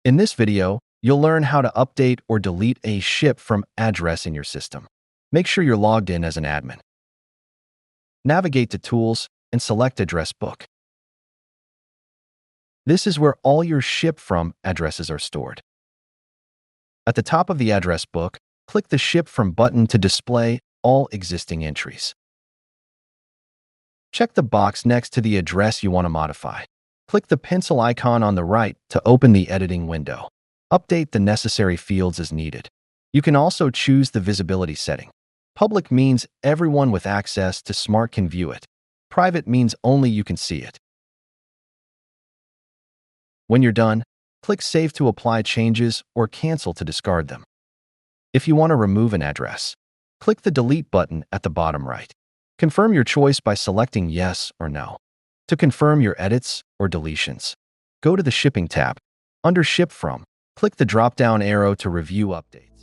In this video, you'll learn how to update or delete a ship from address in your system. Make sure you're logged in as an admin. Navigate to Tools and select Address Book. This is where all your ship from addresses are stored. At the top of the address book, click the Ship From button to display all existing entries. Check the box next to the address you want to modify. Click the pencil icon on the right to open the editing window. Update the necessary fields as needed. You can also choose the visibility setting. Public means everyone with access to S.M.A.R.T can view it. Private means only you can see it. When you're done, click Save to apply changes or Cancel to discard them. If you want to remove an address, click the Delete button at the bottom right. Confirm your choice by selecting Yes or No. To confirm your edits or deletions, go to the Shipping tab. Under Ship From, click the drop-down arrow to review updates.